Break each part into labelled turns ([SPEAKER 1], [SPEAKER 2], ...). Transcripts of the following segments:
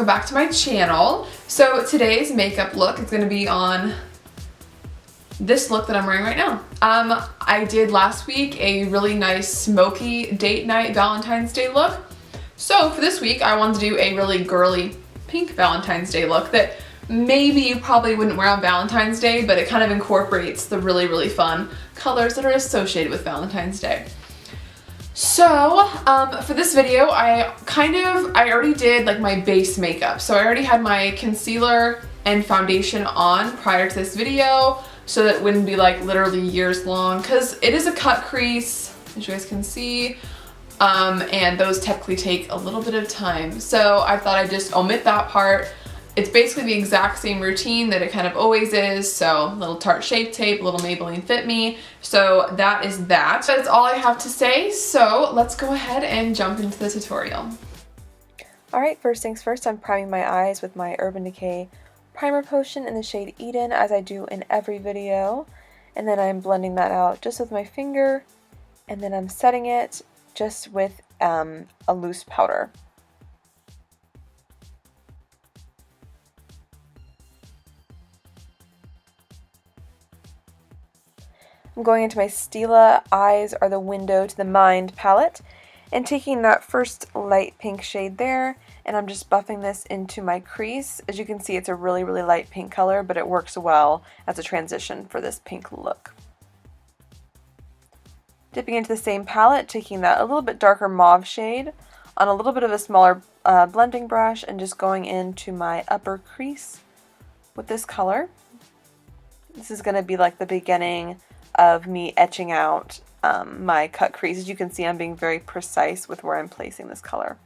[SPEAKER 1] welcome back to my channel. So today's makeup look is going to be on this look that I'm wearing right now. I did last week a really nice smoky date night Valentine's Day look. So for this week I wanted to do a really girly pink Valentine's Day look that maybe you probably wouldn't wear on Valentine's Day, but it kind of incorporates the really fun colors that are associated with Valentine's Day. So for this video, I already did like my base makeup. So I already had my concealer and foundation on prior to this video, so that it wouldn't be like literally years long, because it is a cut crease, as you guys can see, and those typically take a little bit of time. So I thought I'd just omit that part. It's basically the exact same routine that it kind of always is. So little Tarte Shape Tape, little Maybelline Fit Me. So that is that. That's all I have to say. So let's go ahead and jump into the tutorial.
[SPEAKER 2] Alright, first things first, I'm priming my eyes with my Urban Decay Primer Potion in the shade Eden, as I do in every video. And then I'm blending that out just with my finger. And then I'm setting it just with a loose powder. I'm going into my Stila Eyes Are the Window to the Mind palette and taking that first light pink shade there, and I'm just buffing this into my crease. As you can see, it's a really light pink color, but it works well as a transition for this pink look. Dipping into the same palette, taking that a little bit darker mauve shade on a little bit of a smaller blending brush and just going into my upper crease with this color. This is going to be like the beginning of me etching out my cut crease. As you can see, I'm being very precise with where I'm placing this color.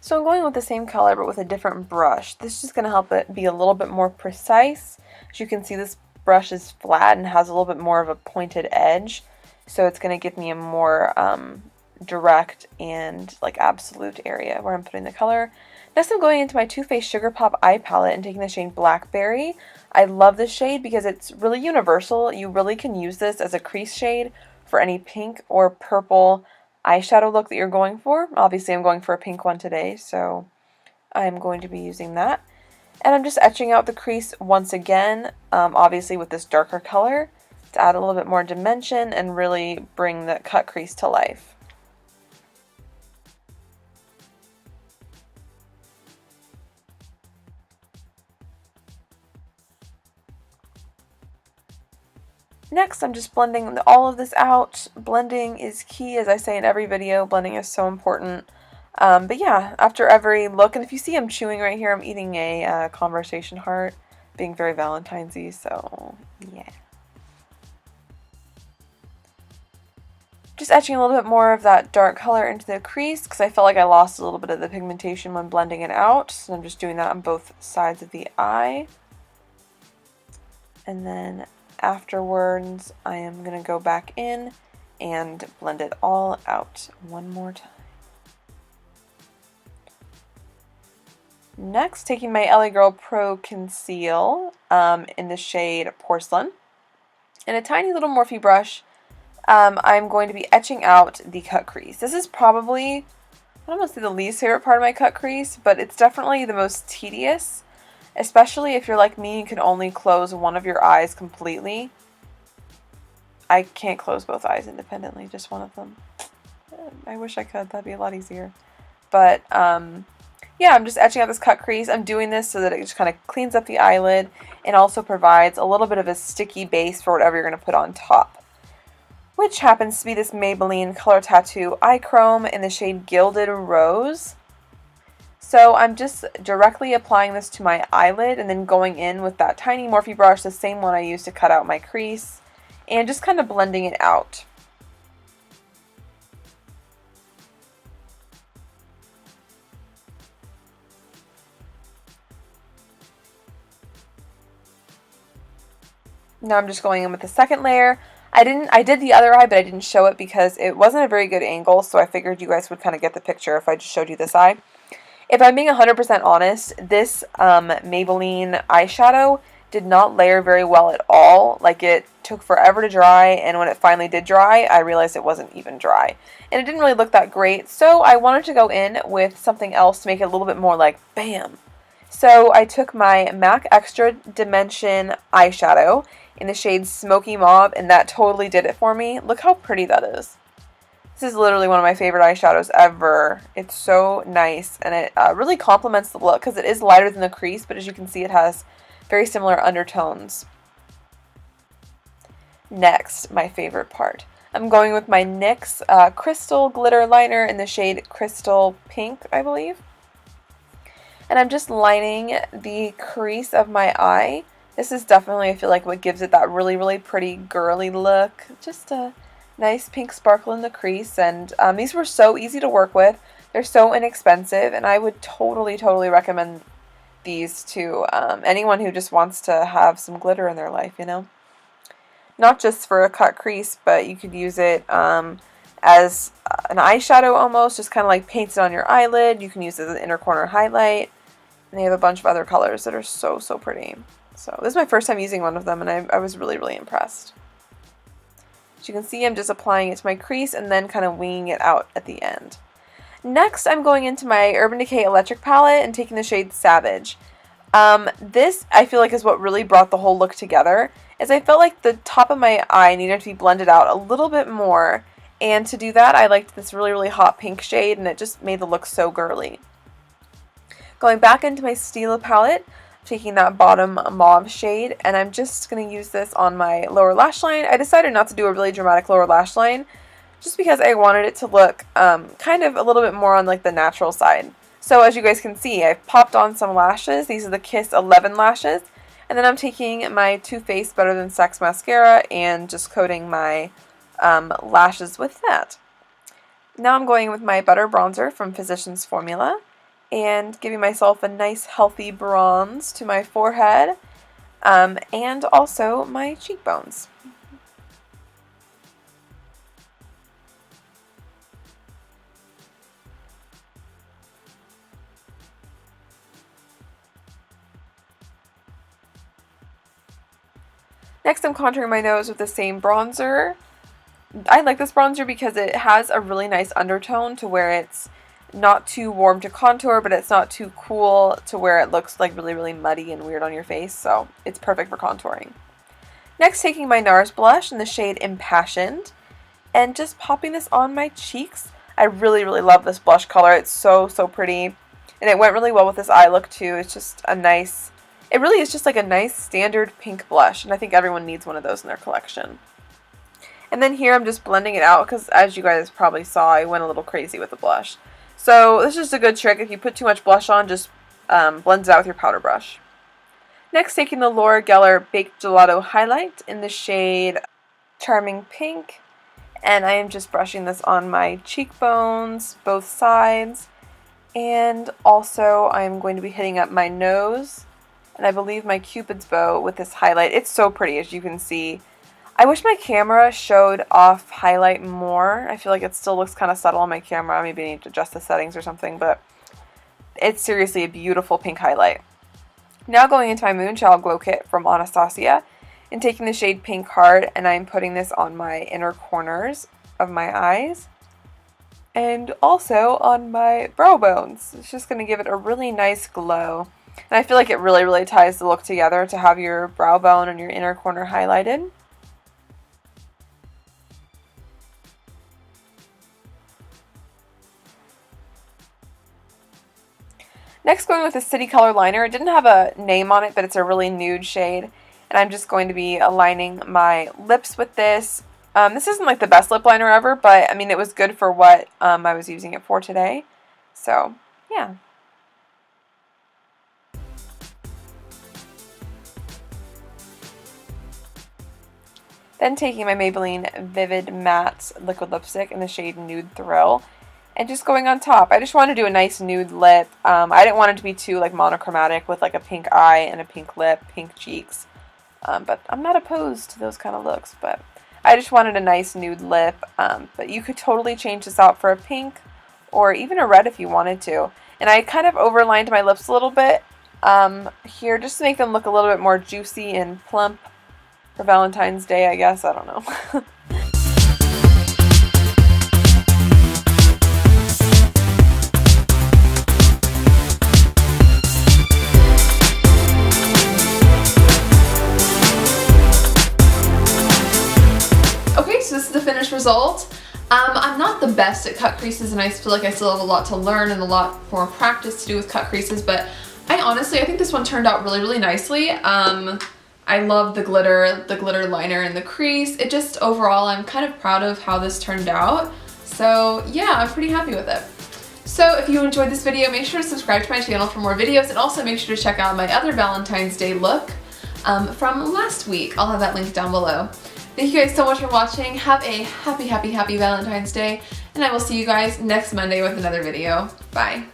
[SPEAKER 2] So I'm going with the same color but with a different brush. This is just going to help it be a little bit more precise. As you can see, this brush is flat and has a little bit more of a pointed edge. So it's going to give me a more direct and like absolute area where I'm putting the color. Next I'm going into my Too Faced Sugar Pop eye palette and taking the shade Blackberry. I love this shade because it's really universal. You really can use this as a crease shade for any pink or purple eyeshadow look that you're going for. Obviously I'm going for a pink one today, so I'm going to be using that. And I'm just etching out the crease once again, obviously with this darker color, to add a little bit more dimension and really bring the cut crease to life. Next, I'm just blending all of this out. Blending is key, as I say in every video. Blending is so important. But yeah, after every look, and if you see I'm chewing right here, I'm eating a conversation heart, being very Valentine's-y, so yeah. Just etching a little bit more of that dark color into the crease, because I felt like I lost a little bit of the pigmentation when blending it out. So I'm just doing that on both sides of the eye. And then afterwards, I am going to go back in and blend it all out one more time. Next, taking my LA Girl Pro Conceal in the shade Porcelain and a tiny little Morphe brush, I'm going to be etching out the cut crease. This is probably, I don't want to say the least favorite part of my cut crease, but it's definitely the most tedious. Especially if you're like me and can only close one of your eyes completely. I can't close both eyes independently, just one of them. I wish I could, that'd be a lot easier. But yeah, I'm just etching out this cut crease. I'm doing this so that it just kind of cleans up the eyelid and also provides a little bit of a sticky base for whatever you're going to put on top. Which happens to be this Maybelline Color Tattoo Eye Chrome in the shade Gilded Rose. So I'm just directly applying this to my eyelid and then going in with that tiny Morphe brush, the same one I used to cut out my crease, and just kind of blending it out. Now I'm just going in with the second layer. I did the other eye, but I didn't show it because it wasn't a very good angle, so I figured you guys would kind of get the picture if I just showed you this eye. If I'm being 100% honest, this Maybelline eyeshadow did not layer very well at all. Like, it took forever to dry, and when it finally did dry, I realized it wasn't even dry. And it didn't really look that great, so I wanted to go in with something else to make it a little bit more like, bam! So I took my MAC Extra Dimension eyeshadow in the shade Smoky Mauve, and that totally did it for me. Look how pretty that is. This is literally one of my favorite eyeshadows ever. It's so nice, and it really complements the look because it is lighter than the crease, but as you can see, it has very similar undertones. Next, my favorite part. I'm going with my NYX Crystal Glitter Liner in the shade Crystal Pink, I believe. And I'm just lining the crease of my eye. This is definitely, I feel like, what gives it that really, really pretty girly look. Just a nice pink sparkle in the crease. And these were so easy to work with. They're so inexpensive, and I would totally, totally recommend these to anyone who just wants to have some glitter in their life, you know? Not just for a cut crease, but you could use it as an eyeshadow almost, just kind of like paints it on your eyelid. You can use it as an inner corner highlight. And they have a bunch of other colors that are so, so pretty. So this is my first time using one of them, and I was really, really impressed. As you can see, I'm just applying it to my crease and then kind of winging it out at the end. Next, I'm going into my Urban Decay Electric palette and taking the shade Savage. This, I feel like, is what really brought the whole look together, as I felt like the top of my eye needed to be blended out a little bit more, and to do that, I liked this really, really hot pink shade, and it just made the look so girly. Going back into my Stila palette, taking that bottom mauve shade, and I'm just going to use this on my lower lash line. I decided not to do a really dramatic lower lash line, just because I wanted it to look kind of a little bit more on like the natural side. So as you guys can see, I've popped on some lashes. These are the Kiss 11 lashes. And then I'm taking my Too Faced Better Than Sex mascara and just coating my lashes with that. Now I'm going with my Butter Bronzer from Physicians Formula and giving myself a nice healthy bronze to my forehead and also my cheekbones. Next, I'm contouring my nose with the same bronzer. I like this bronzer because it has a really nice undertone to where it's not too warm to contour, but it's not too cool to where it looks like really, really muddy and weird on your face, so it's perfect for contouring. Next, taking my Nars blush in the shade Impassioned and just popping this on my cheeks. I really, really love this blush color. It's so, so pretty, and it went really well with this eye look too. It's just a nice... It really is just like a nice standard pink blush, and I think everyone needs one of those in their collection. And then here I'm just blending it out because, as you guys probably saw, I went a little crazy with the blush. So this is just a good trick. If you put too much blush on, just blend it out with your powder brush. Next, taking the Laura Geller Baked Gelato highlight in the shade Charming Pink, and I am just brushing this on my cheekbones, both sides, and also I'm going to be hitting up my nose. And I believe my Cupid's bow with this highlight. It's so pretty, as you can see. I wish my camera showed off highlight more. I feel like it still looks kind of subtle on my camera. Maybe I need to adjust the settings or something, but it's seriously a beautiful pink highlight. Now going into my Moonchild Glow Kit from Anastasia and taking the shade Pink Heart, and I'm putting this on my inner corners of my eyes and also on my brow bones. It's just going to give it a really nice glow. And I feel like it really, really ties the look together to have your brow bone and your inner corner highlighted. Next, going with the City Color Liner. It didn't have a name on it, but it's a really nude shade. And I'm just going to be aligning my lips with this. This isn't like the best lip liner ever, but I mean, it was good for what I was using it for today. So, yeah. Then taking my Maybelline Vivid Matte Liquid Lipstick in the shade Nude Thrill and just going on top. I just wanted to do a nice nude lip. I didn't want it to be too like monochromatic with like a pink eye and a pink lip, pink cheeks. But I'm not opposed to those kind of looks. But I just wanted a nice nude lip, but you could totally change this out for a pink or even a red if you wanted to. And I kind of overlined my lips a little bit here just to make them look a little bit more juicy and plump for Valentine's Day, I guess. I don't know.
[SPEAKER 1] So this is the finished result. I'm not the best at cut creases, and I feel like I still have a lot to learn and a lot more practice to do with cut creases, but I think this one turned out really, really nicely. I love the glitter liner in the crease. It just, overall, I'm kind of proud of how this turned out. So yeah, I'm pretty happy with it. So if you enjoyed this video, make sure to subscribe to my channel for more videos, and also make sure to check out my other Valentine's Day look from last week. I'll have that link down below. Thank you guys so much for watching. Have a happy, happy, happy Valentine's Day, and I will see you guys next Monday with another video. Bye.